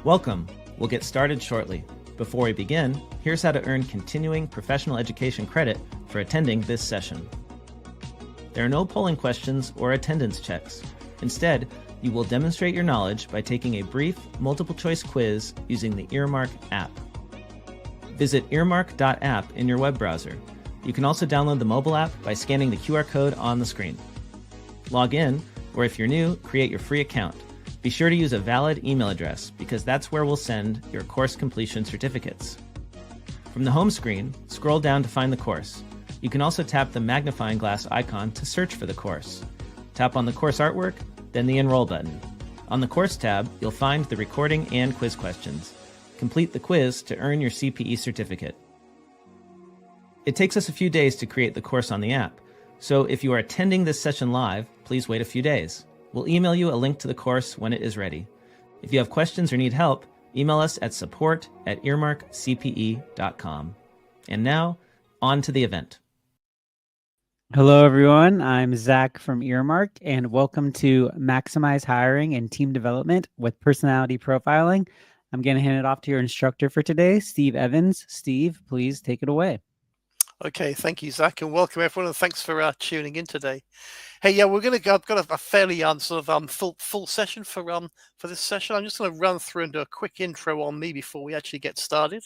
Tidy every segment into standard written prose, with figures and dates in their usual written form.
Welcome. We'll get started shortly. Before we begin, here's how to earn continuing professional education credit for attending this session. There are no polling questions or attendance checks. Instead, you will demonstrate your knowledge by taking a brief multiple-choice quiz using the Earmark app. Visit earmark.app in your web browser. You can also download the mobile app by scanning the QR code on the screen. Log in, or if you're new, create your free account. Be sure to use a valid email address because that's where we'll send your course completion certificates. From the home screen, scroll down to find the course. You can also tap the magnifying glass icon to search for the course. Tap on the course artwork, then the Enroll button. On the Course tab, you'll find the recording and quiz questions. Complete the quiz to earn your CPE certificate. It takes us a few days to create the course on the app, so if you are attending this session live, please wait a few days. We'll email you a link to the course when it is ready. If you have questions or need help, email us at support@earmarkcpe.com. And now, on to the event. Hello, everyone. I'm Zach from Earmark, and welcome to Maximize Hiring and Team Development with Personality Profiling. I'm going to hand it off to your instructor for today, Steve Evans. Steve, please take it away. Okay, thank you, Zach, and welcome everyone, and thanks for tuning in today. Hey, yeah, we're going to go. I've got a fairly full session for this session. I'm just going to run through and do a quick intro on me before we actually get started.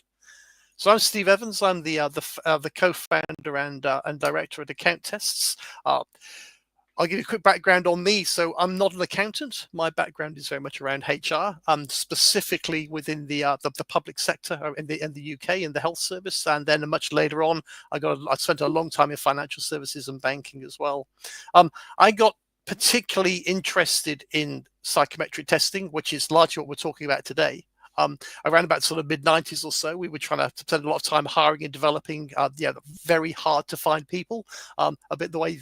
So I'm Steve Evans. I'm the co-founder and director at Accountests. I'll give you a quick background on me. So I'm not an accountant. My background is very much around HR, specifically within the public sector in the UK in the health service, and then much later on, I spent a long time in financial services and banking as well. I got particularly interested in psychometric testing, which is largely what we're talking about today. Around about sort of mid-90s or so, we were trying to spend a lot of time hiring and developing very hard to find people. A bit the way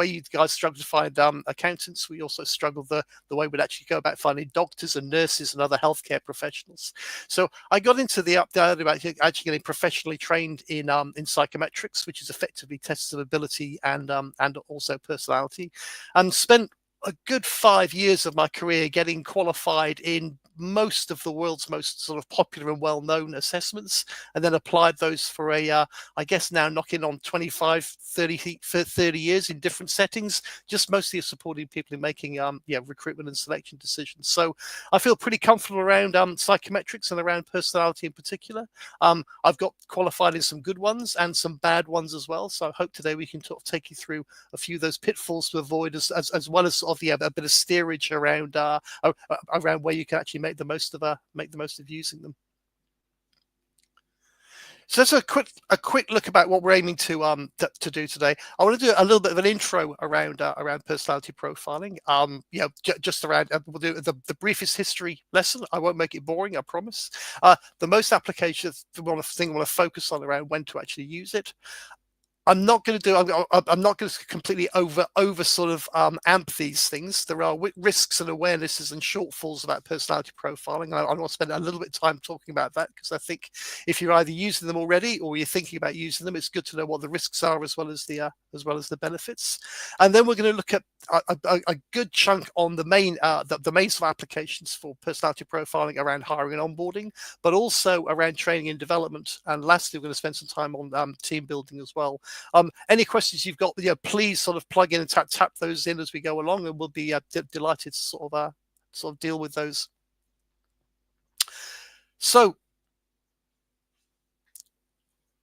you guys struggle to find accountants, we also struggled the way we'd actually go about finding doctors and nurses and other healthcare professionals. So I got into the idea about actually getting professionally trained in psychometrics, which is effectively tests of ability and also personality, and spent a good 5 years of my career getting qualified in most of the world's most sort of popular and well-known assessments, and then applied those for I guess now knocking on 30 years in different settings, just mostly supporting people in making recruitment and selection decisions. So I feel pretty comfortable around psychometrics and around personality in particular. I've got qualified in some good ones and some bad ones as well. So I hope today we can take you through a few of those pitfalls to avoid, as well as a bit of steerage around where you can actually make the most of using them. So that's a quick look about what we're aiming to do today. I want to do a little bit of an intro around personality profiling. Just around we'll do the briefest history lesson. I won't make it boring, I promise. The most applications, the thing I want to focus on around when to actually use it. I'm not going to completely over sort of amp these things. There are risks and awarenesses and shortfalls about personality profiling. I want to spend a little bit of time talking about that, because I think if you're either using them already or you're thinking about using them, it's good to know what the risks are as well as the benefits. And then we're going to look at a good chunk on the main sort of applications for personality profiling around hiring and onboarding, but also around training and development. And lastly, we're going to spend some time on team building as well. Any questions you've got, please sort of plug in and tap those in as we go along, and we'll be delighted to sort of deal with those. So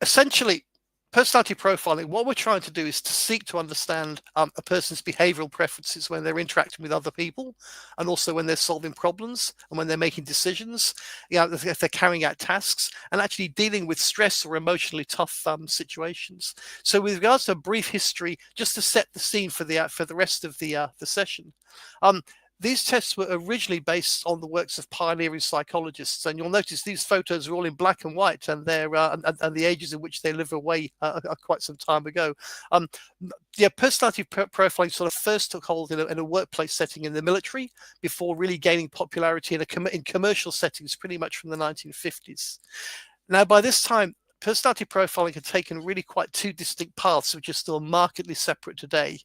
essentially, personality profiling, what we're trying to do is to seek to understand a person's behavioral preferences when they're interacting with other people, and also when they're solving problems and when they're making decisions, if they're carrying out tasks and actually dealing with stress or emotionally tough situations. So with regards to a brief history, just to set the scene for the rest of the session. These tests were originally based on the works of pioneering psychologists, and you'll notice these photos are all in black and white, and they're and the ages in which they live away are quite some time ago. Personality profiling sort of first took hold in a workplace setting in the military, before really gaining popularity in commercial settings pretty much from the 1950s. Now, by this time, personality profiling had taken really quite two distinct paths, which are still markedly separate today.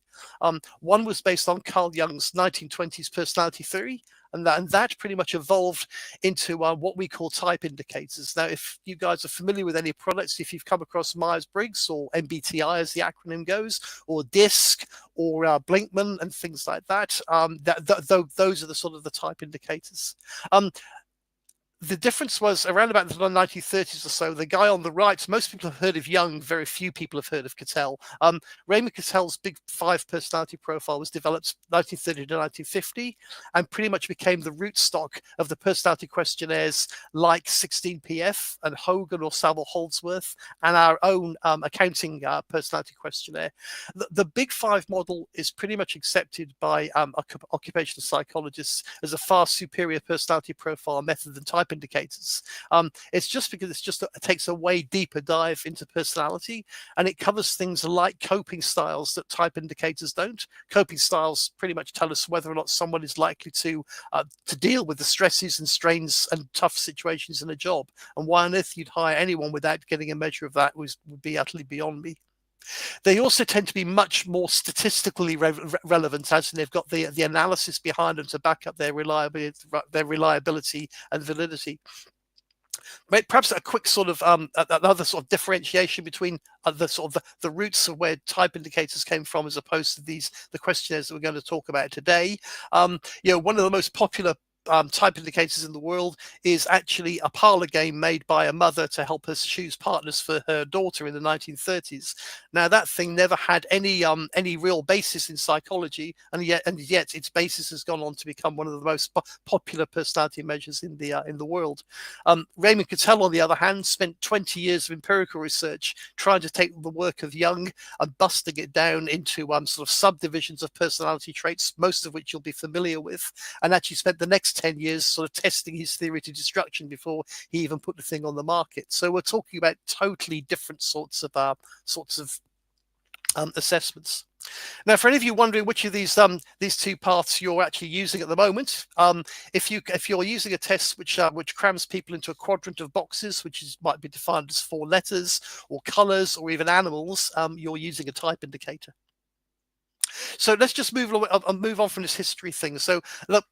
One was based on Carl Jung's 1920s personality theory, And that pretty much evolved into what we call type indicators. Now, if you guys are familiar with any products, if you've come across Myers-Briggs or MBTI as the acronym goes, or DISC or Blinkman and things like that, those are the sort of the type indicators. The difference was around about the 1930s or so. The guy on the right, most people have heard of Jung, very few people have heard of Cattell. Raymond Cattell's Big Five personality profile was developed 1930 to 1950 and pretty much became the rootstock of the personality questionnaires like 16PF and Hogan or Saville Holdsworth and our own accounting personality questionnaire. The Big Five model is pretty much accepted by occupational psychologists as a far superior personality profile method than type indicators. It's just because it takes a way deeper dive into personality, and it covers things like coping styles that type indicators don't. Coping styles pretty much tell us whether or not someone is likely to deal with the stresses and strains and tough situations in a job. And why on earth you'd hire anyone without getting a measure of that would be utterly beyond me. They also tend to be much more statistically relevant, as in they've got the analysis behind them to back up their reliability and validity. Perhaps a quick sort of another sort of differentiation between the roots of where type indicators came from, as opposed to the questionnaires that we're going to talk about today. One of the most popular type indicators in the world is actually a parlor game made by a mother to help us choose partners for her daughter in the 1930s. Now that thing never had any real basis in psychology, and yet its basis has gone on to become one of the most popular personality measures in the world. Raymond Cattell, on the other hand, spent 20 years of empirical research trying to take the work of Jung and busting it down into sort of subdivisions of personality traits, most of which you'll be familiar with, and actually spent the next 10 years sort of testing his theory to destruction before he even put the thing on the market. So we're talking about totally different sorts of assessments. Now, for any of you wondering which of these two paths you're actually using at the moment, if you're using a test which crams people into a quadrant of boxes, might be defined as 4 letters or colors or even animals, you're using a type indicator. So let's just move on from this history thing. So look,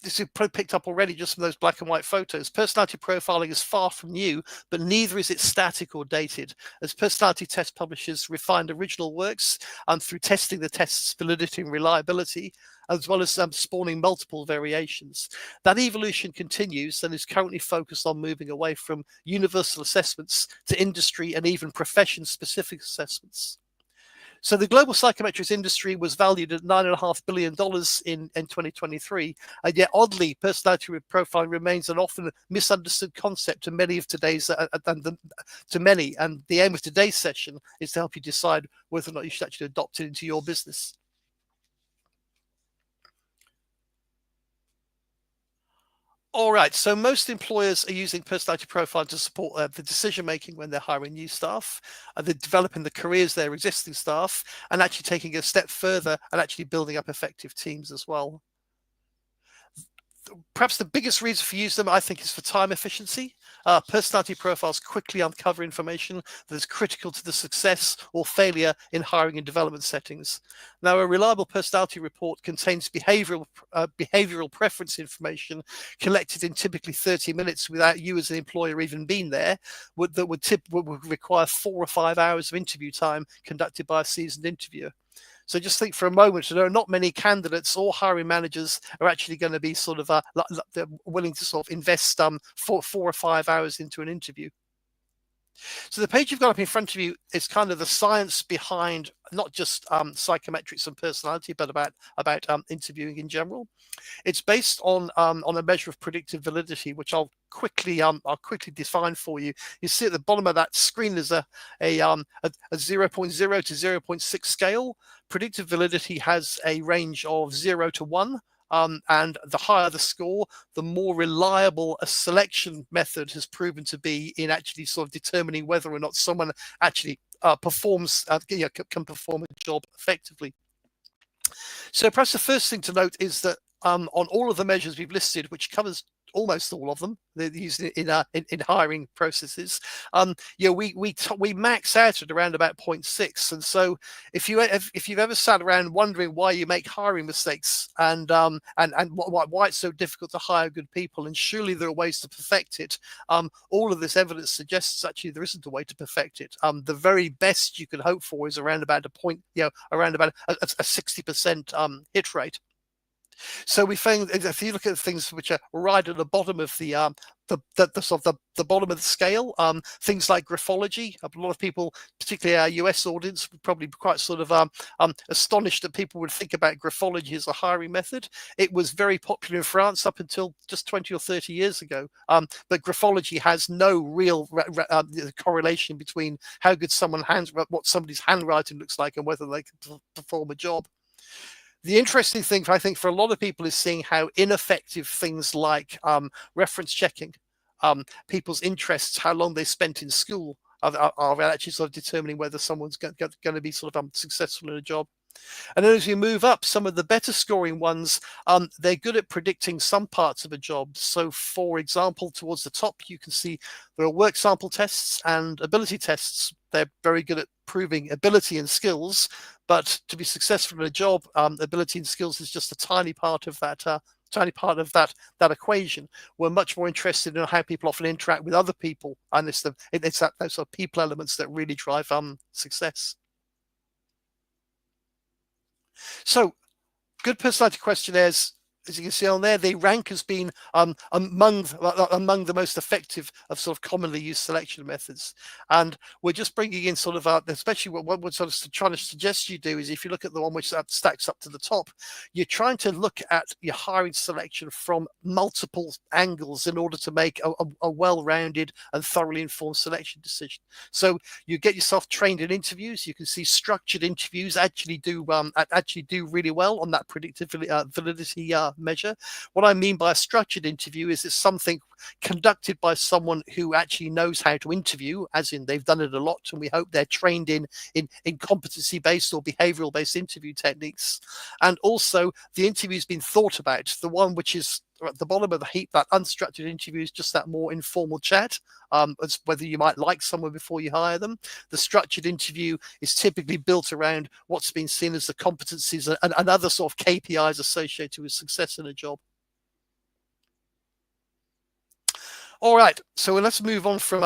this you've probably picked up already just from those black and white photos. Personality profiling is far from new, but neither is it static or dated, as personality test publishers refined original works through testing the test's validity and reliability, as well as spawning multiple variations. That evolution continues and is currently focused on moving away from universal assessments to industry and even profession-specific assessments. So the global psychometrics industry was valued at $9.5 billion in 2023, and yet oddly, personality profiling remains an often misunderstood concept to many of today's and the aim of today's session is to help you decide whether or not you should actually adopt it into your business. All right, so most employers are using personality profiling to support the decision-making when they're hiring new staff, they're developing the careers of their existing staff, and actually taking a step further and actually building up effective teams as well. Perhaps the biggest reason for using them, I think, is for time efficiency. Personality profiles quickly uncover information that is critical to the success or failure in hiring and development settings. Now, a reliable personality report contains behavioral preference information collected in typically 30 minutes without you as an employer even being there, would require 4 or 5 hours of interview time conducted by a seasoned interviewer. So just think for a moment, there are not many candidates or hiring managers are actually going to be sort of willing to sort of invest 4 or 5 hours into an interview. So the page you've got up in front of you is kind of the science behind not just psychometrics and personality, but about interviewing in general. It's based on a measure of predictive validity, which I'll quickly define for you. You see at the bottom of that screen there's a 0.0 to 0.6 scale. Predictive validity has a range of 0 to 1. And the higher the score, the more reliable a selection method has proven to be in actually sort of determining whether or not someone actually can perform a job effectively. So perhaps the first thing to note is that on all of the measures we've listed, which covers almost all of them. They're used in hiring processes. We max out at around about 0.6, and so if you've ever sat around wondering why you make hiring mistakes and why it's so difficult to hire good people, and surely there are ways to perfect it. All of this evidence suggests actually there isn't a way to perfect it. The very best you can hope for is around about around about a 60% hit rate. So we found if you look at things which are right at the bottom of the bottom of the scale, things like graphology. A lot of people, particularly our US audience, would probably be quite sort of astonished that people would think about graphology as a hiring method. It was very popular in France up until just 20 or 30 years ago. But graphology has no real correlation between how good what somebody's handwriting looks like and whether they can perform a job. The interesting thing, I think, for a lot of people is seeing how ineffective things like reference checking, people's interests, how long they spent in school, are actually sort of determining whether someone's going to be sort of successful in a job. And then as we move up, some of the better scoring ones, they're good at predicting some parts of a job. So, for example, towards the top, you can see there are work sample tests and ability tests. They're very good at proving ability and skills, but to be successful in a job, ability and skills is just a tiny part of that. That equation. We're much more interested in how people often interact with other people, and it's those sort of people elements that really drive success. So, good personality questionnaires, as you can see on there, they rank as being among the most effective of sort of commonly used selection methods. And we're just bringing in sort of, especially what we're sort of trying to suggest you do is if you look at the one which stacks up to the top, you're trying to look at your hiring selection from multiple angles in order to make a well-rounded and thoroughly informed selection decision. So you get yourself trained in interviews. You can see structured interviews actually do really well on that predictive validity measure. What I mean by a structured interview is it's something conducted by someone who actually knows how to interview, as in they've done it a lot, and we hope they're trained in competency-based or behavioral-based interview techniques. And also the interview's been thought about. The one which is at the bottom of the heap, that unstructured interview, is just that more informal chat, as whether you might like someone before you hire them. The structured interview is typically built around what's been seen as the competencies and other sort of KPIs associated with success in a job. All right, so let's move on from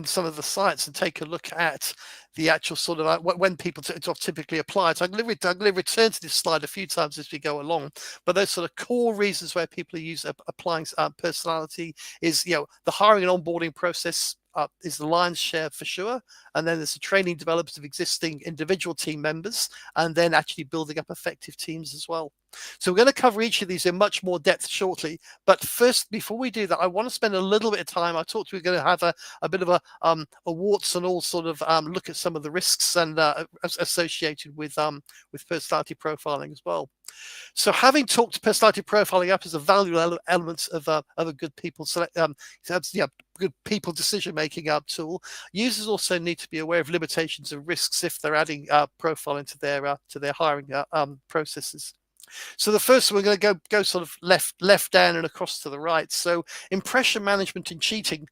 some of the science and take a look at the actual sort of when people typically apply it. I'm going to return to this slide a few times as we go along, but those sort of core reasons where people are applying personality is, the hiring and onboarding process is the lion's share for sure, and then there's the training development of existing individual team members, and then actually building up effective teams as well. So we're going to cover each of these in much more depth shortly, but first, before we do that, I want to spend a little bit of time. I talked we're going to have a bit of a warts and all sort of look at some of the risks and associated with personality profiling as well. So having talked personality profiling up as a valuable element of a good people good people decision-making tool, users also need to be aware of limitations and risks if they're adding profiling to their hiring processes. So the first one, we're going to go sort of left down and across to the right. So impression management and cheating.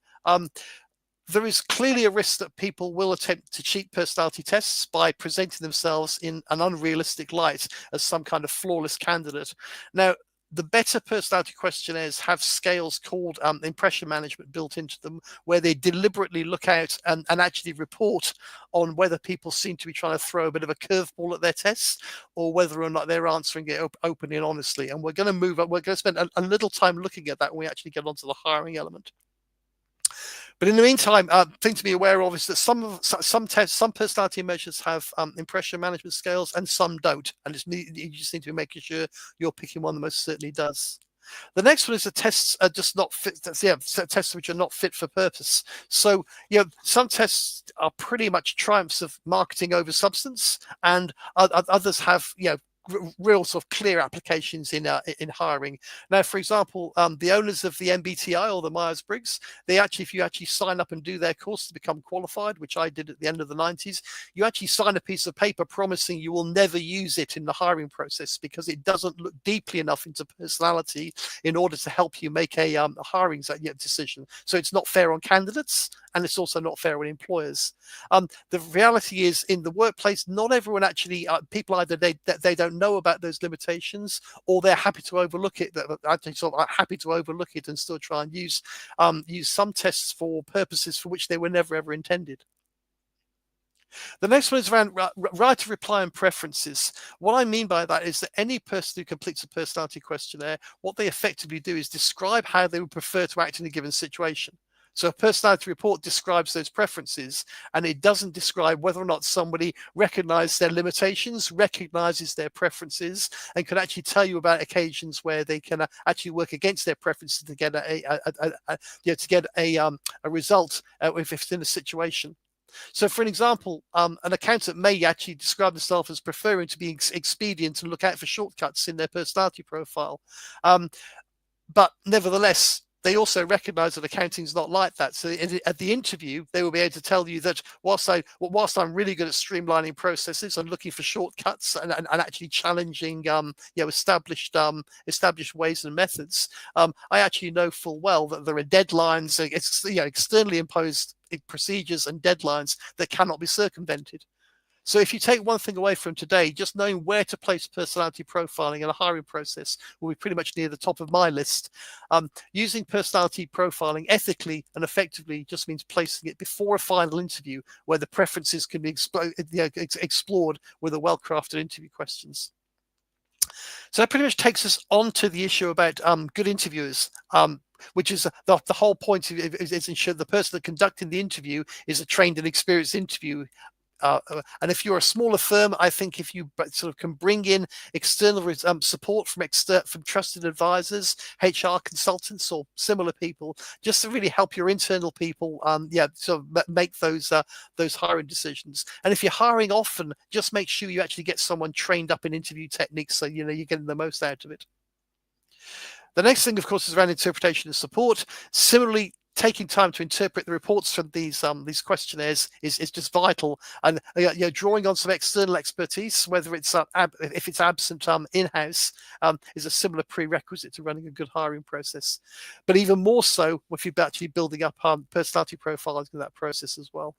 There is clearly a risk that people will attempt to cheat personality tests by presenting themselves in an unrealistic light as some kind of flawless candidate. Now, the better personality questionnaires have scales called impression management built into them, where they deliberately look out and actually report on whether people seem to be trying to throw a bit of a curveball at their tests, or whether or not they're answering it openly and honestly. And we're going to move up. We're going to spend a little time looking at that when we actually get onto the hiring element. But in the meantime, thing to be aware of is that some personality measures have impression management scales and some don't. And you just need to be making sure you're picking one that most certainly does. The next one is the tests are just not fit. Tests which are not fit for purpose. So, some tests are pretty much triumphs of marketing over substance, and others have, real sort of clear applications in hiring. Now, for example, the owners of the MBTI or the Myers-Briggs, if you actually sign up and do their course to become qualified, which I did at the end of the 90s, you actually sign a piece of paper promising you will never use it in the hiring process because it doesn't look deeply enough into personality in order to help you make a hiring decision. So it's not fair on candidates, and it's also not fair on employers. The reality is, in the workplace, not everyone actually, people either they don't know about those limitations, or they're happy to overlook it. That actually sort of happy to overlook it and still try and use some tests for purposes for which they were never ever intended. The next one is around right of reply and preferences. What I mean by that is that any person who completes a personality questionnaire, what they effectively do is describe how they would prefer to act in a given situation. So a personality report describes those preferences, and it doesn't describe whether or not somebody recognizes their limitations, recognizes their preferences, and can actually tell you about occasions where they can actually work against their preferences to get a result if it's in a situation. So, for an example, an accountant may actually describe themselves as preferring to be expedient and look out for shortcuts in their personality profile. But nevertheless, they also recognize that accounting is not like that. So at the interview, they will be able to tell you that whilst I'm really good at streamlining processes and looking for shortcuts and actually challenging established ways and methods, I actually know full well that there are deadlines, externally imposed procedures and deadlines that cannot be circumvented. So if you take one thing away from today, just knowing where to place personality profiling in a hiring process will be pretty much near the top of my list. Using personality profiling ethically and effectively just means placing it before a final interview where the preferences can be explored with a well-crafted interview questions. So that pretty much takes us on to the issue about good interviewers. Which is the whole point is ensure the person conducting the interview is a trained and experienced interview. And if you're a smaller firm, I think if you sort of can bring in external support from trusted advisors, HR consultants, or similar people, just to really help your internal people, sort of make those hiring decisions. And if you're hiring often, just make sure you actually get someone trained up in interview techniques, so you're getting the most out of it. The next thing, of course, is around interpretation and support. Similarly, taking time to interpret the reports from these questionnaires is just vital, and drawing on some external expertise, whether it's if it's absent in-house, is a similar prerequisite to running a good hiring process. But even more so if you're actually building up personality profiling in that process as well.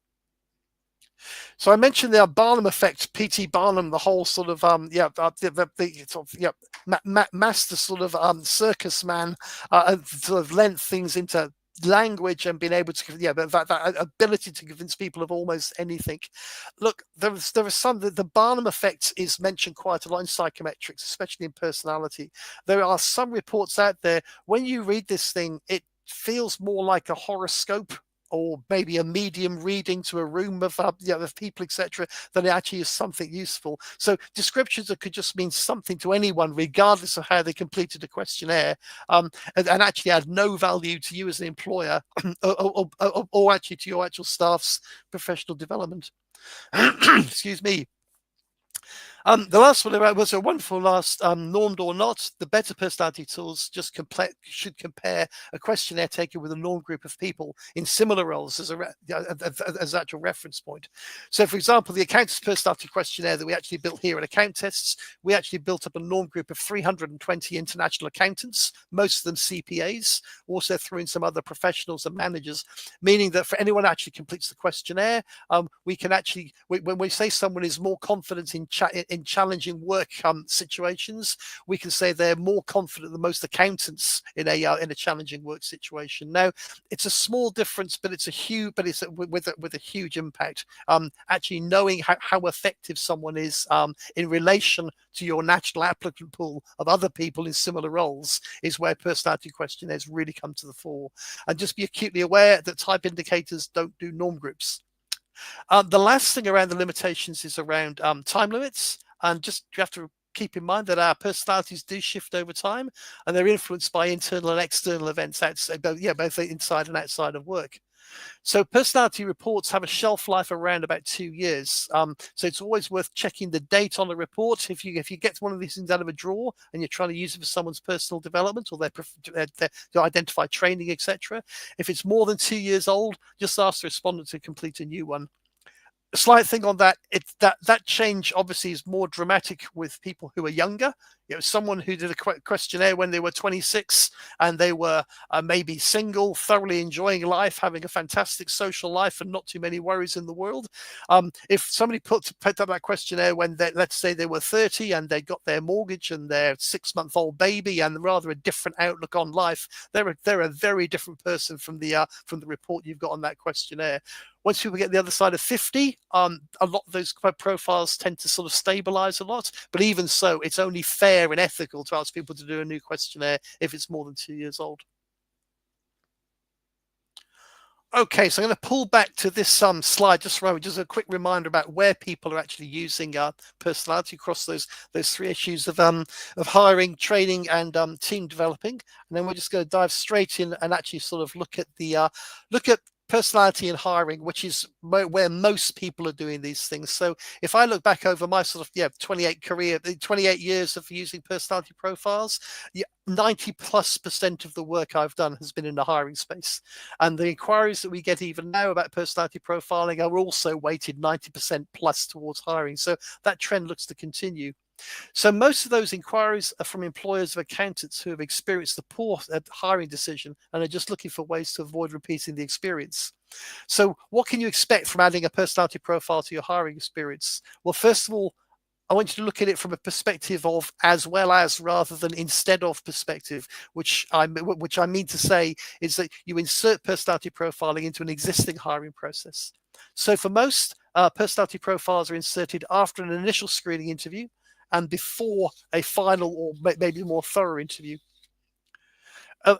So I mentioned the Barnum effect, P.T. Barnum, the whole sort of master sort of circus man, and sort of lent things into language and being able to that ability to convince people of almost anything. Look, there are some, the Barnum effect is mentioned quite a lot in psychometrics, especially in personality. There are some reports out there, when you read this thing, it feels more like a horoscope or maybe a medium reading to a room of people, etc., than it actually is something useful. So descriptions that could just mean something to anyone, regardless of how they completed a questionnaire, and actually add no value to you as an employer, or actually to your actual staff's professional development. Excuse me. The last one was a wonderful last, normed or not. The better personality tools just should compare a questionnaire taken with a norm group of people in similar roles as actual reference point. So, for example, the Accountests personality questionnaire that we actually built here at Accountests, we actually built up a norm group of 320 international accountants, most of them CPAs, also threw in some other professionals and managers, meaning that for anyone who actually completes the questionnaire, we can actually, when we say someone is more confident in challenging work situations, we can say they're more confident than most accountants in a challenging work situation. Now, it's a small difference, but it's with a huge impact. Actually knowing how effective someone is in relation to your national applicant pool of other people in similar roles is where personality questionnaires really come to the fore. And just be acutely aware that type indicators don't do norm groups. The last thing around the limitations is around time limits. And just you have to keep in mind that our personalities do shift over time, and they're influenced by internal and external events outside, both inside and outside of work. So personality reports have a shelf life around about 2 years. So it's always worth checking the date on the report. If you get one of these things out of a drawer and you're trying to use it for someone's personal development or to identify training, etc., if it's more than 2 years old, just ask the respondent to complete a new one. A slight thing on that, that change obviously is more dramatic with people who are younger. Someone who did a questionnaire when they were 26 and they were maybe single, thoroughly enjoying life, having a fantastic social life and not too many worries in the world. If somebody put up that questionnaire when let's say they were 30 and they got their mortgage and their 6-month-old baby and rather a different outlook on life, they're a very different person from the report you've got on that questionnaire. Once people get the other side of 50, a lot of those profiles tend to sort of stabilize a lot. But even so, it's only fair and ethical to ask people to do a new questionnaire if it's more than 2 years old. Okay, so I'm going to pull back to this slide just a quick reminder about where people are actually using personality across those 3 issues of hiring, training, and team developing. And then we're just going to dive straight in and actually sort of look at personality and hiring, which is where most people are doing these things. So if I look back over my sort of 28 years of using personality profiles, 90+% of the work I've done has been in the hiring space. And the inquiries that we get even now about personality profiling are also weighted 90% plus towards hiring. So that trend looks to continue. So most of those inquiries are from employers of accountants who have experienced the poor hiring decision and are just looking for ways to avoid repeating the experience. So what can you expect from adding a personality profile to your hiring experience? Well, first of all, I want you to look at it from a perspective of as well as rather than instead of perspective, which I mean to say is that you insert personality profiling into an existing hiring process. So for most, personality profiles are inserted after an initial screening interview and before a final or maybe more thorough interview.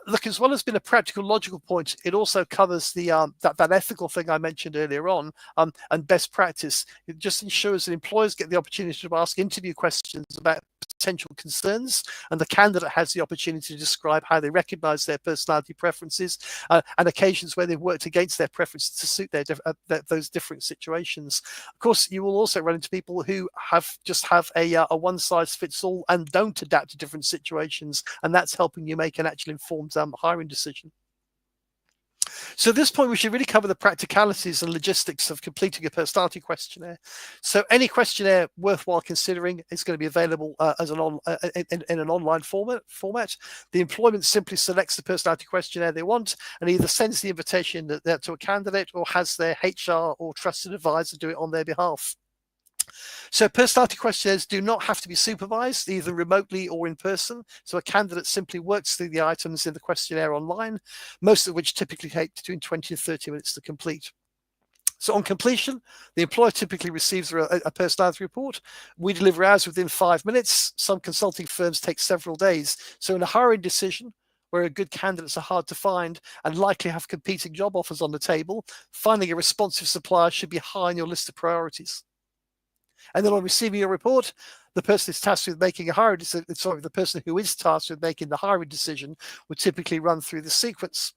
Look, as well as being a practical, logical point, it also covers the that ethical thing I mentioned earlier on, and best practice. It just ensures that employers get the opportunity to ask interview questions about potential concerns, and the candidate has the opportunity to describe how they recognise their personality preferences and occasions where they've worked against their preferences to suit those different situations. Of course, you will also run into people who have a one-size-fits-all and don't adapt to different situations, and that's helping you make an actual informed hiring decision. So at this point, we should really cover the practicalities and logistics of completing a personality questionnaire. So any questionnaire worthwhile considering is going to be available as in an online format. The employment simply selects the personality questionnaire they want and either sends the invitation to a candidate or has their HR or trusted advisor do it on their behalf. So personality questionnaires do not have to be supervised, either remotely or in person. So a candidate simply works through the items in the questionnaire online, most of which typically take between 20 and 30 minutes to complete. So on completion, the employer typically receives a personality report. We deliver ours within 5 minutes. Some consulting firms take several days. So in a hiring decision, where good candidates are hard to find and likely have competing job offers on the table, finding a responsive supplier should be high on your list of priorities. And then on receiving a report, the person is tasked with making a hiring decision. Sorry, the person who is tasked with making the hiring decision would typically run through the sequence.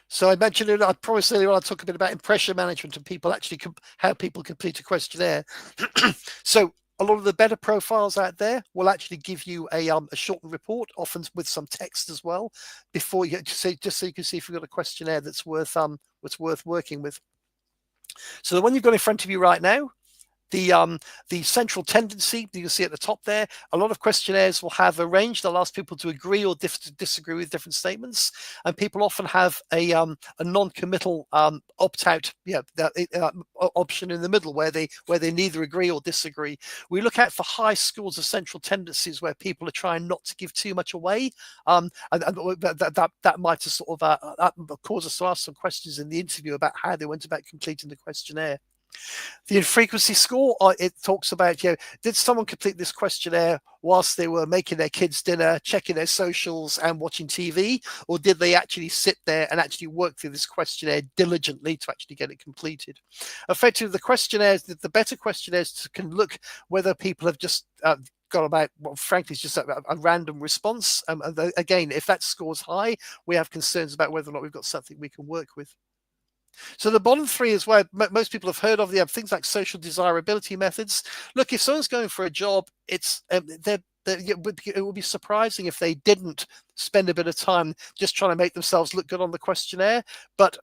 So I mentioned it. I promised earlier on I'll talk a bit about impression management and people actually how people complete a questionnaire. So a lot of the better profiles out there will actually give you a shortened report, often with some text as well, before you just so you can see if you've got a questionnaire that's worth working with. So the one you've got in front of you right now, the central tendency you can see at the top there, a lot of questionnaires will have a range. They'll ask people to agree or disagree with different statements, and people often have a non-committal opt-out option in the middle where they neither agree or disagree. We look out for high scores of central tendencies where people are trying not to give too much away, and that might sort of cause us to ask some questions in the interview about how they went about completing the questionnaire. The infrequency score, it talks about, did someone complete this questionnaire whilst they were making their kids dinner, checking their socials and watching TV, or did they actually sit there and actually work through this questionnaire diligently to actually get it completed? Effectively, the questionnaires, the better questionnaires can look whether people have just got about, well, frankly, it's just a random response. Again, if that score's high, we have concerns about whether or not we've got something we can work with. So the bottom three is where most people have heard of. They have things like social desirability methods. Look, if someone's going for a job, it would be surprising if they didn't spend a bit of time just trying to make themselves look good on the questionnaire. But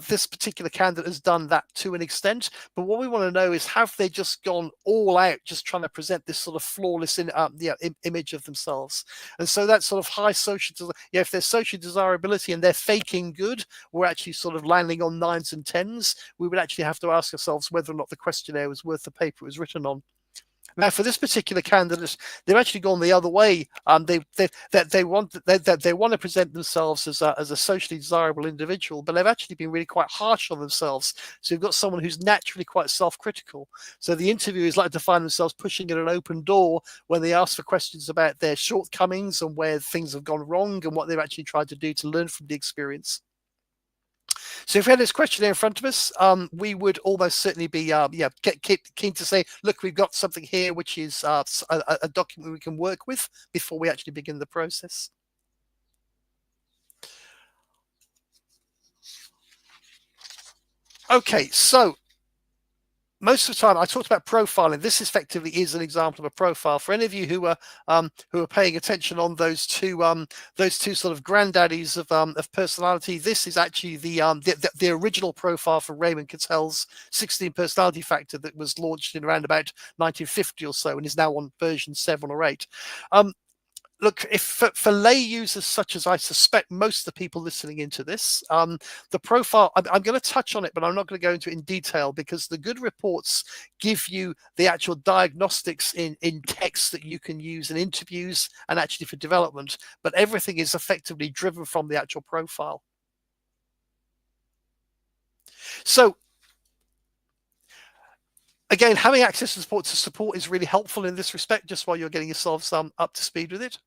this particular candidate has done that to an extent. But what we want to know is, have they just gone all out, just trying to present this sort of flawless image of themselves? And so that sort of high social, if there's social desirability and they're faking good, we're actually sort of landing on 9s and 10s. We would actually have to ask ourselves whether or not the questionnaire was worth the paper it was written on. Now, for this particular candidate, they've actually gone the other way. They want to present themselves as a socially desirable individual, but they've actually been really quite harsh on themselves. So you've got someone who's naturally quite self-critical. So the interviewers like to find themselves pushing at an open door when they ask for questions about their shortcomings and where things have gone wrong and what they've actually tried to do to learn from the experience. So if we had this questionnaire in front of us, we would almost certainly be keen to say, look, we've got something here which is a document we can work with before we actually begin the process. Okay, so most of the time, I talked about profiling. This effectively is an example of a profile. For any of you who are paying attention on those two sort of granddaddies of personality, this is actually the original profile for Raymond Cattell's 16 personality factor that was launched in around about 1950 or so, and is now on version 7 or 8. Look, if for lay users such as I suspect most of the people listening into this, the profile, I'm going to touch on it, but I'm not going to go into it in detail, because the good reports give you the actual diagnostics in text that you can use in interviews and actually for development, but everything is effectively driven from the actual profile. So again, having access to support is really helpful in this respect, just while you're getting yourselves up to speed with it.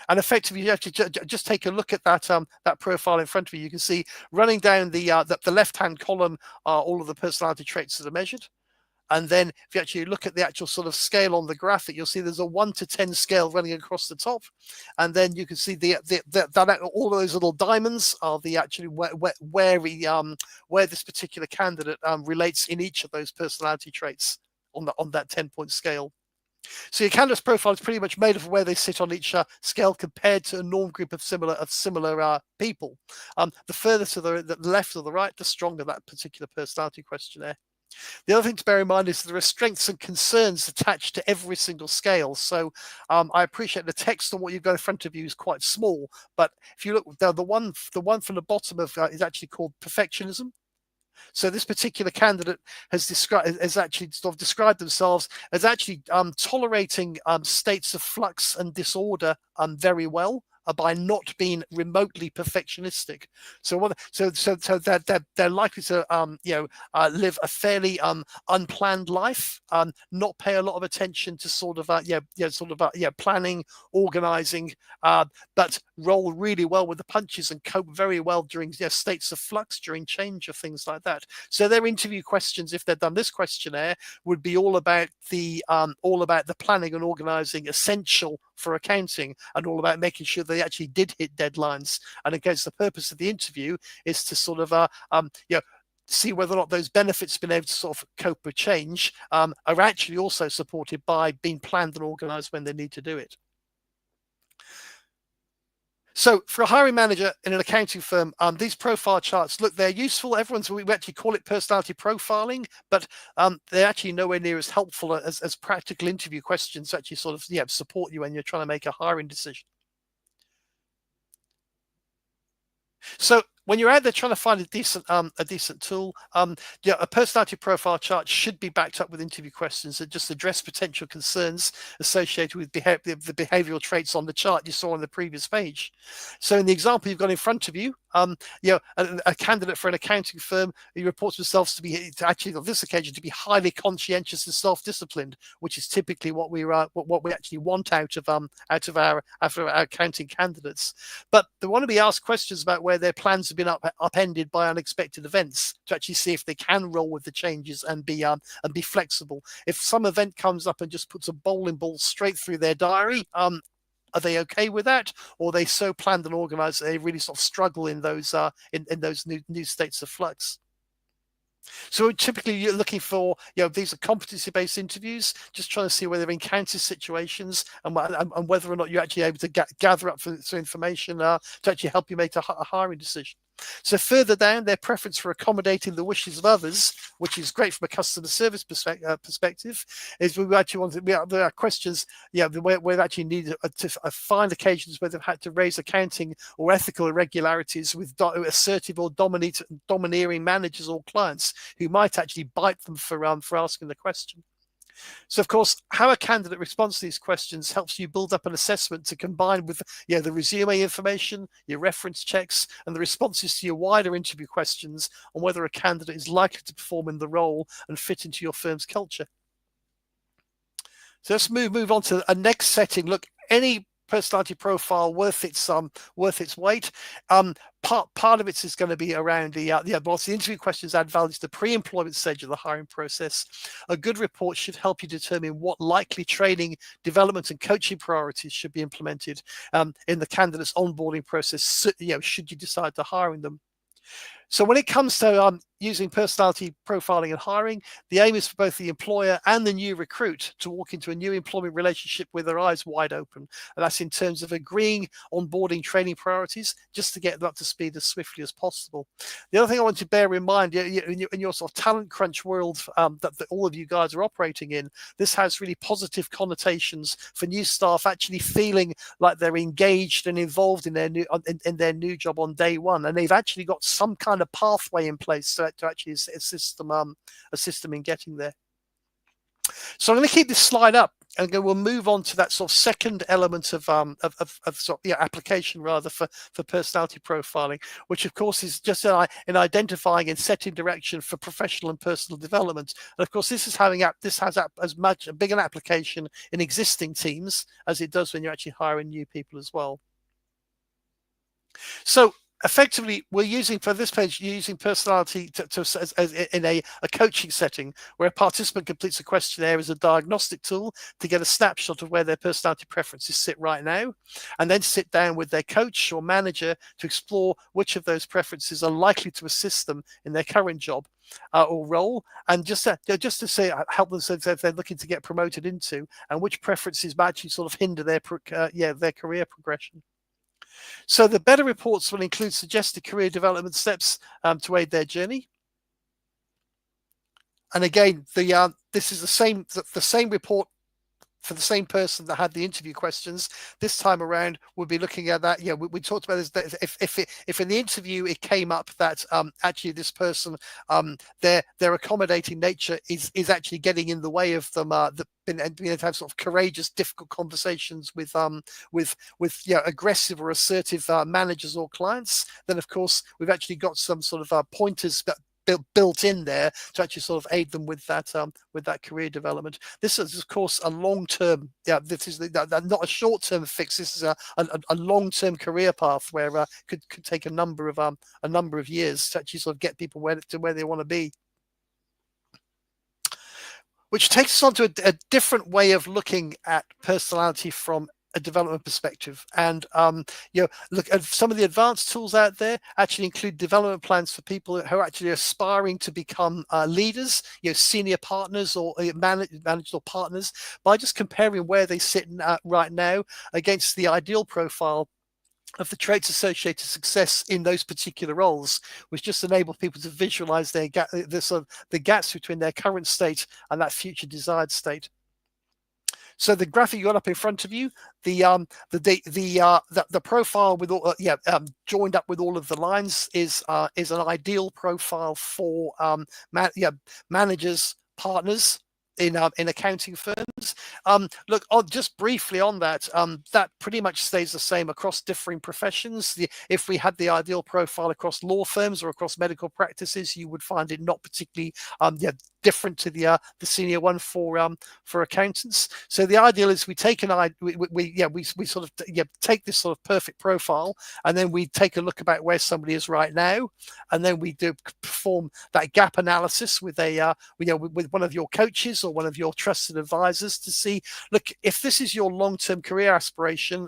And effectively, you have to just take a look at that profile in front of you. You can see running down the left-hand column are all of the personality traits that are measured. And then if you actually look at the actual sort of scale on the graphic, you'll see there's a 1 to 10 scale running across the top. And then you can see all of those little diamonds are the actually where this particular candidate relates in each of those personality traits on that 10-point scale. So your candidate's profile is pretty much made of where they sit on each scale compared to a norm group of similar people. The further to the left or the right, the stronger that particular personality questionnaire. The other thing to bear in mind is there are strengths and concerns attached to every single scale. So I appreciate the text on what you've got in front of you is quite small, but if you look, the one from the bottom of is actually called perfectionism. So this particular candidate has actually sort of described themselves as actually tolerating states of flux and disorder very well, by not being remotely perfectionistic. So they're likely to live a fairly unplanned life, not pay a lot of attention to sort of planning, organizing, but roll really well with the punches and cope very well during states of flux, during change, or things like that. So their interview questions, if they've done this questionnaire, would be all about the planning and organizing essential for accounting, and all about making sure they actually did hit deadlines. And again, the purpose of the interview is to sort of see whether or not those benefits being able to sort of cope with change are actually also supported by being planned and organized when they need to do it. So for a hiring manager in an accounting firm, these profile charts, look, they're useful. We actually call it personality profiling, but they're actually nowhere near as helpful as practical interview questions to actually sort of support you when you're trying to make a hiring decision. So when you're out there trying to find a decent tool, a personality profile chart should be backed up with interview questions that just address potential concerns associated with the behavioral traits on the chart you saw on the previous page. So in the example you've got in front of you, a candidate for an accounting firm, he reports themselves to be actually on this occasion to be highly conscientious and self-disciplined, which is typically what we actually want out of our accounting candidates. But they want to be asked questions about where their plans have been upended by unexpected events to actually see if they can roll with the changes and be flexible. If some event comes up and just puts a bowling ball straight through their diary, are they okay with that, or are they so planned and organized that they really sort of struggle in those new states of flux? So typically you're looking for, these are competency-based interviews, just trying to see whether they've encountered situations and whether or not you're actually able to gather up some information to actually help you make a hiring decision. So further down, their preference for accommodating the wishes of others, which is great from a customer service perspective, is we actually want there are questions, where we've actually needed to find occasions where they've had to raise accounting or ethical irregularities with assertive or domineering managers or clients who might actually bite them for asking the question. So, of course, how a candidate responds to these questions helps you build up an assessment to combine with the resume information, your reference checks, and the responses to your wider interview questions on whether a candidate is likely to perform in the role and fit into your firm's culture. So let's move on to a next setting. Look, any personality profile worth its weight. Part of it is going to be around the interview questions add value to the pre-employment stage of the hiring process. A good report should help you determine what likely training, development, and coaching priorities should be implemented in the candidate's onboarding process. Should you decide to hiring them. So when it comes to using personality profiling and hiring, the aim is for both the employer and the new recruit to walk into a new employment relationship with their eyes wide open. And that's in terms of agreeing onboarding training priorities, just to get them up to speed as swiftly as possible. The other thing I want to bear in mind, in your sort of talent crunch world that all of you guys are operating in, this has really positive connotations for new staff actually feeling like they're engaged and involved in their new job on day one, and they've actually got some kind of pathway in place to actually assist them in getting there. So I'm going to keep this slide up, and we'll move on to that sort of second element of application rather for personality profiling, which of course is just in identifying and setting direction for professional and personal development. And of course, this has as much a big an application in existing teams as it does when you're actually hiring new people as well. So effectively, we're using for this page, using personality as in a coaching setting where a participant completes a questionnaire as a diagnostic tool to get a snapshot of where their personality preferences sit right now, and then sit down with their coach or manager to explore which of those preferences are likely to assist them in their current job or role, and just to say help them if they're looking to get promoted into, and which preferences might actually sort of hinder their career progression. So the better reports will include suggested career development steps to aid their journey. And again, this is the same report for the same person that had the interview questions. This time around, we'll be looking at that. We talked about this. If in the interview it came up that actually this person, their accommodating nature is actually getting in the way of them being able to have sort of courageous, difficult conversations with aggressive or assertive managers or clients, then of course we've actually got some sort of pointers that built in there to actually sort of aid them with that career development. This is of course a long-term, this is not a short-term fix. This is a long-term career path where could take a number of years to actually sort of get people where they want to be. Which takes us on to a different way of looking at personality from a development perspective. And look at some of the advanced tools out there actually include development plans for people who are actually aspiring to become leaders, senior partners or managers or partners, by just comparing where they sit right now against the ideal profile of the traits associated with success in those particular roles, which just enable people to visualize the gaps between their current state and that future desired state. So the graphic you got up in front of you, the profile with all joined up with all of the lines is an ideal profile for managers, partners in accounting firms. Look, just briefly on that, that pretty much stays the same across differing professions. If we had the ideal profile across law firms or across medical practices, you would find it not particularly different to the senior one for accountants. So the ideal is we take we sort of take this sort of perfect profile, and then we take a look about where somebody is right now, and then we do perform that gap analysis with with one of your coaches or one of your trusted advisors to see, look, if this is your long-term career aspiration,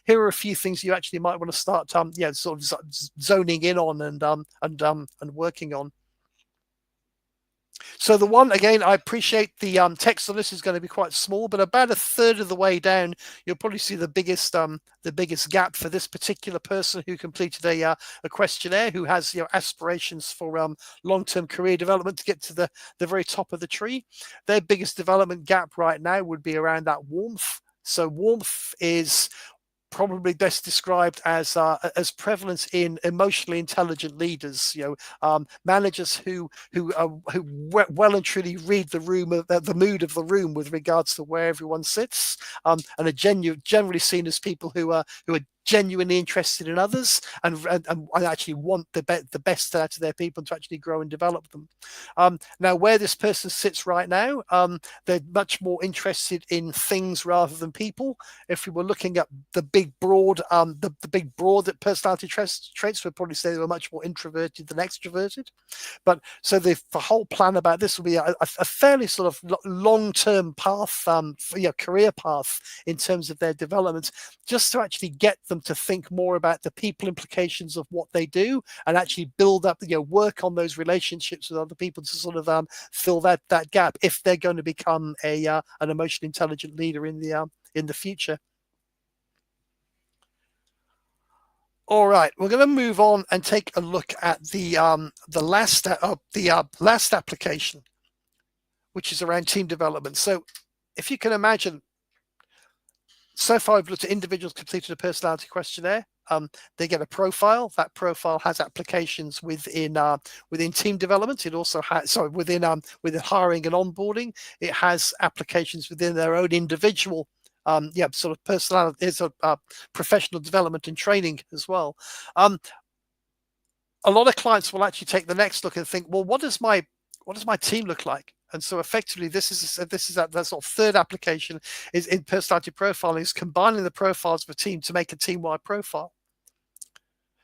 here are a few things you actually might want to start sort of zoning in on and working on. So the one, again, I appreciate the text on this is going to be quite small, but about a third of the way down, you'll probably see the biggest gap for this particular person who completed a questionnaire, who has aspirations for long-term career development to get to the very top of the tree. Their biggest development gap right now would be around that warmth. So warmth is probably best described as prevalent in emotionally intelligent leaders, managers who well and truly read the room, the mood of the room with regards to where everyone sits, and are generally seen as people who are genuinely interested in others and actually want the best out of their people to actually grow and develop them. Now, where this person sits right now, they're much more interested in things rather than people. If we were looking at the big broad personality traits, we'd probably say they were much more introverted than extroverted. But so the whole plan about this will be a fairly sort of long-term path, career path in terms of their development, just to actually get them to think more about the people implications of what they do and actually build up, work on those relationships with other people to sort of fill that gap if they're going to become an emotionally intelligent leader in the future. All right, we're going to move on and take a look at the last application, which is around team development. So if you can imagine, so far we've looked at individuals completed a personality questionnaire. They get a profile. That profile has applications within team development. It also has within hiring and onboarding. It has applications within their own individual sort of personality, professional development and training as well. A lot of clients will actually take the next look and think, well, what does my team look like? And so effectively, this is that sort of third application is in personality profiling, is combining the profiles of a team to make a team-wide profile.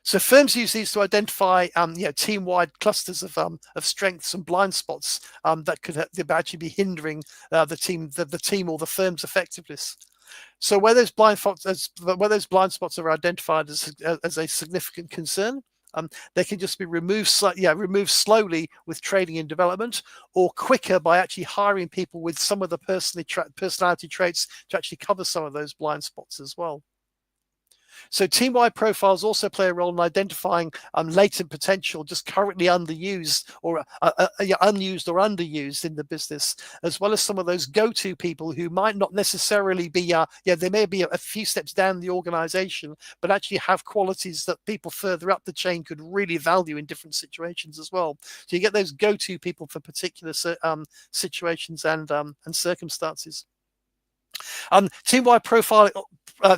So firms use these to identify team-wide clusters of strengths and blind spots that could actually be hindering the team or the firm's effectiveness. So where those blind spots are identified as a significant concern, they can just be removed slowly with training and development, or quicker by actually hiring people with some of the personality traits to actually cover some of those blind spots as well. So team-wide profiles also play a role in identifying latent potential just currently underused or underused in the business, as well as some of those go-to people who might not necessarily be, they may be a few steps down the organization, but actually have qualities that people further up the chain could really value in different situations as well. So you get those go-to people for particular situations and circumstances. Team-wide profiling,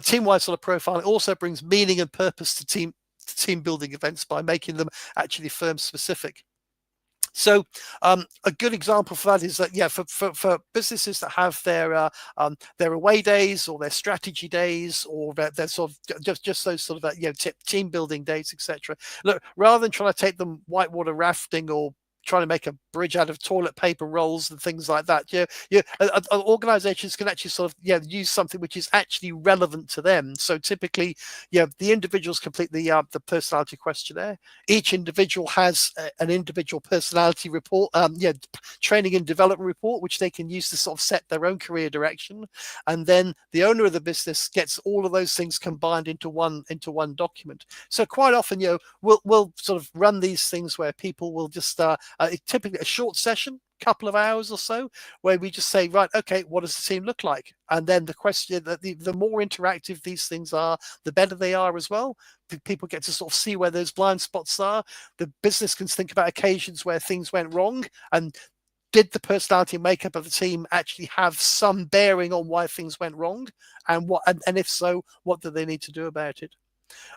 team-wide sort of profiling also brings meaning and purpose to team building events by making them actually firm specific. So a good example for that is that for businesses that have their away days or their strategy days or their sort of just those sort of team building days, etc. Look, rather than trying to take them whitewater rafting or trying to make a bridge out of toilet paper rolls and things like that, organizations can actually sort of use something which is actually relevant to them. So typically, the individuals complete the personality questionnaire. Each individual has an individual personality report, training and development report, which they can use to sort of set their own career direction. And then the owner of the business gets all of those things combined into one document. So quite often, we'll sort of run these things where people will just typically a short session, couple of hours or so, where we just say, right, okay, what does the team look like? And then the question that the more interactive these things are, the better they are as well. People get to sort of see where those blind spots are. The business can think about occasions where things went wrong, and did the personality and makeup of the team actually have some bearing on why things went wrong, and if so, what do they need to do about it?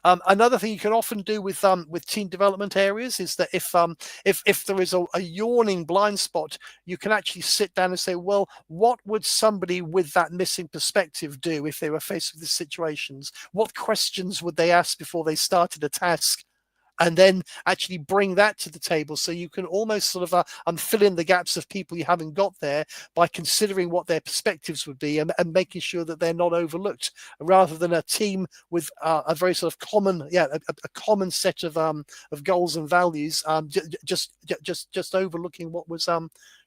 Another thing you can often do with team development areas is that if there is a yawning blind spot, you can actually sit down and say, well, what would somebody with that missing perspective do if they were faced with these situations? What questions would they ask before they started a task? And then actually bring that to the table, so you can almost sort of fill in the gaps of people you haven't got there by considering what their perspectives would be, and making sure that they're not overlooked, rather than a team with a very sort of common, a common set of goals and values, just overlooking what was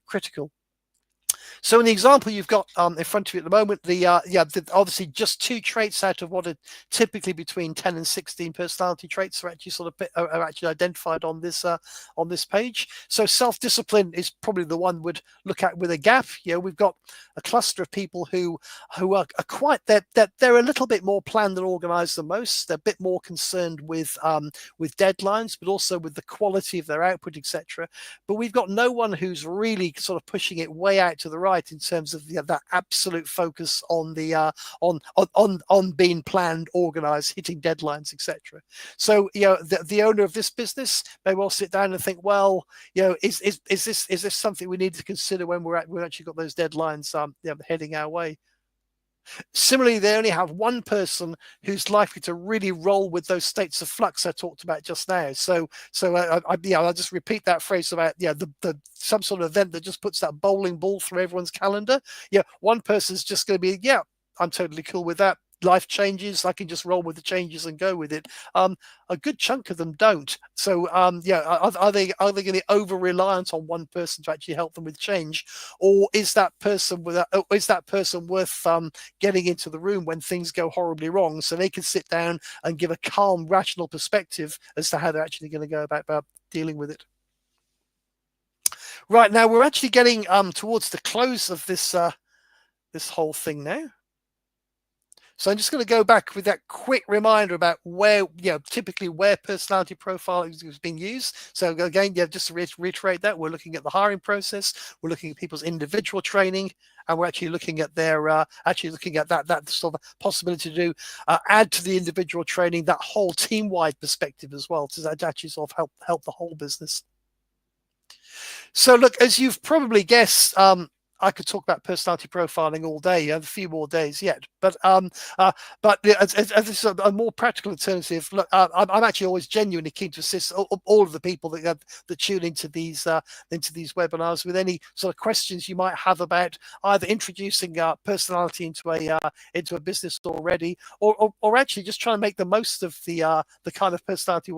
critical. So in the example you've got in front of you at the moment, obviously just 2 traits out of what are typically between 10 and 16 personality traits are actually are actually identified on this page. So self-discipline is probably the one we'd look at with a gap. We've got a cluster of people who are quite, they're a little bit more planned and organized than most. They're a bit more concerned with deadlines, but also with the quality of their output, etc. But we've got no one who's really sort of pushing it way out to the right in terms of that absolute focus on the on being planned, organized, hitting deadlines, etc. So the owner of this business may well sit down and think, well, is this something we need to consider when we've actually got those deadlines heading our way? Similarly, they only have one person who's likely to really roll with those states of flux I talked about just now. So I'll just repeat that phrase about the some sort of event that just puts that bowling ball through everyone's calendar. One person's just going to be, I'm totally cool with that. Life changes, I can just roll with the changes and go with it. A good chunk of them don't. So are they going to be over reliant on one person to actually help them with change, or is that person worth getting into the room when things go horribly wrong, so they can sit down and give a calm, rational perspective as to how they're actually going to go about dealing with it? Right, now we're actually getting towards the close of this whole thing now. So I'm just going to go back with that quick reminder about where, typically where personality profiling is being used. So again, just to reiterate that, we're looking at the hiring process, we're looking at people's individual training, and we're actually looking at their that sort of possibility to do add to the individual training that whole team-wide perspective as well, to actually sort of help the whole business. So look, as you've probably guessed, I could talk about personality profiling all day, a few more days yet. But as a more practical alternative, look, I'm actually always genuinely keen to assist all of the people that tune into these webinars with any sort of questions you might have about either introducing personality into a business already, or actually just trying to make the most of the kind of personality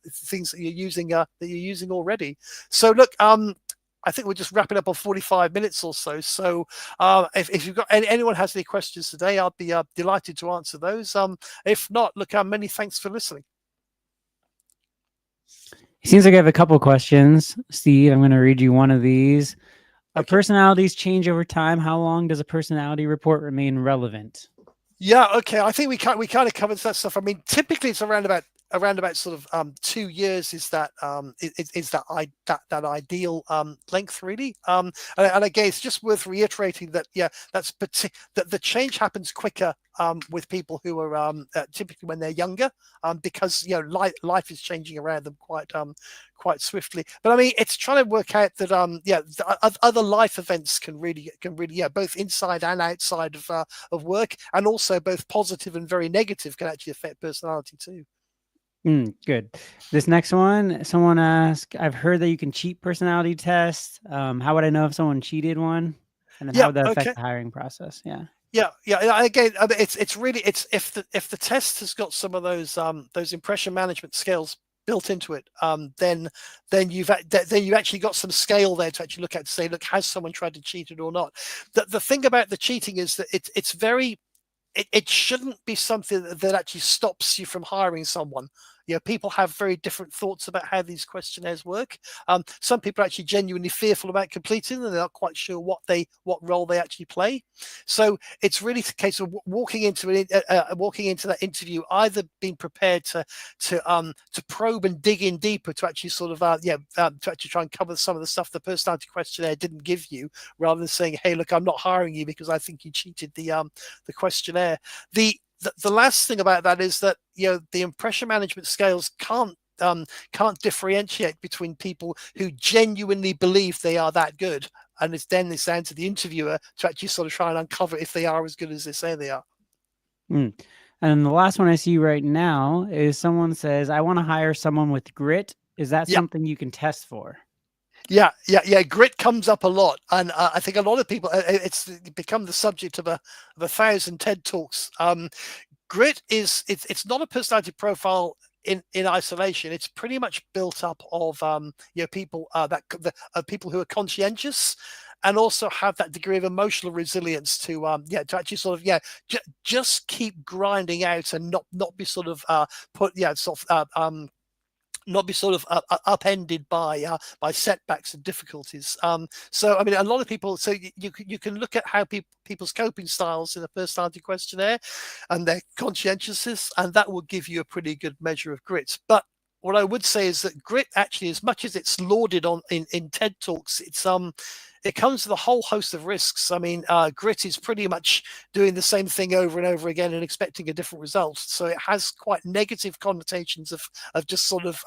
things that you're using already. So look, I think we're just wrapping up on 45 minutes or so. So if you've got anyone has any questions today, I'll be delighted to answer those. If not, look, many thanks for listening. It seems like I have a couple questions, Steve. I'm going to read you one of these. Okay. Personalities change over time. How long does a personality report remain relevant? Yeah, okay. I think we kind of covered that stuff. I mean, typically it's around about sort of 2 years is that ideal length, really. And again, it's just worth reiterating that that the change happens quicker with people who are typically when they're younger, because life is changing around them quite swiftly. But I mean, it's trying to work out that other life events can really both inside and outside of work, and also both positive and very negative can actually affect personality too. Good. This next one, someone asked, I've heard that you can cheat personality tests. How would I know if someone cheated one? And then how would that affect the hiring process? Yeah. Again, it's really if the test has got some of those impression management skills built into it, then you've actually got some scale there to actually look at to say, look, has someone tried to cheat it or not? The thing about the cheating is that it shouldn't be something that actually stops you from hiring someone. People have very different thoughts about how these questionnaires work. Some people are actually genuinely fearful about completing them. They're not quite sure what role they actually play. So it's really a case of walking into that interview, either being prepared to probe and dig in deeper to actually sort of to actually try and cover some of the stuff the personality questionnaire didn't give you, rather than saying, hey, look, I'm not hiring you because I think you cheated the questionnaire. The last thing about that is that the impression management scales can't differentiate between people who genuinely believe they are that good, and it's down to the interviewer to actually sort of try and uncover if they are as good as they say they are. And then the last one I see right now is someone says, I want to hire someone with grit. Is that something you can test for? Yeah. Grit comes up a lot, and I think a lot of people, it's become the subject of a 1,000 TED Talks. Grit it's not a personality profile in isolation. It's pretty much built up of people people who are conscientious and also have that degree of emotional resilience to actually sort of just keep grinding out and not be sort of not be sort of upended by setbacks and difficulties. So I mean, a lot of people. So you can look at how people's coping styles in a personality questionnaire and their conscientiousness, and that will give you a pretty good measure of grit. But what I would say is that grit, actually, as much as it's lauded in TED Talks, it comes with a whole host of risks. I mean, grit is pretty much doing the same thing over and over again and expecting a different result. So it has quite negative connotations of just sort of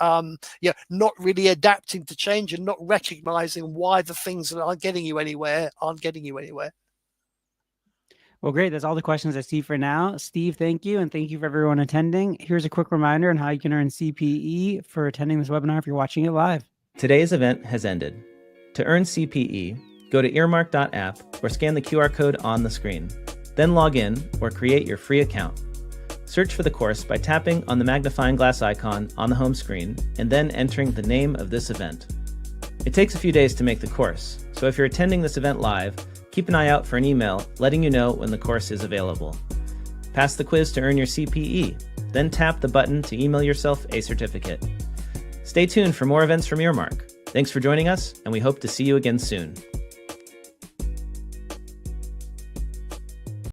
not really adapting to change and not recognizing why the things that aren't getting you anywhere. Well, great. That's all the questions I see for now. Steve, thank you. And thank you for everyone attending. Here's a quick reminder on how you can earn CPE for attending this webinar if you're watching it live. Today's event has ended. To earn CPE, go to earmark.app or scan the QR code on the screen. Then log in or create your free account. Search for the course by tapping on the magnifying glass icon on the home screen and then entering the name of this event. It takes a few days to make the course, so if you're attending this event live, keep an eye out for an email letting you know when the course is available. Pass the quiz to earn your CPE, then tap the button to email yourself a certificate. Stay tuned for more events from Earmark. Thanks for joining us, and we hope to see you again soon.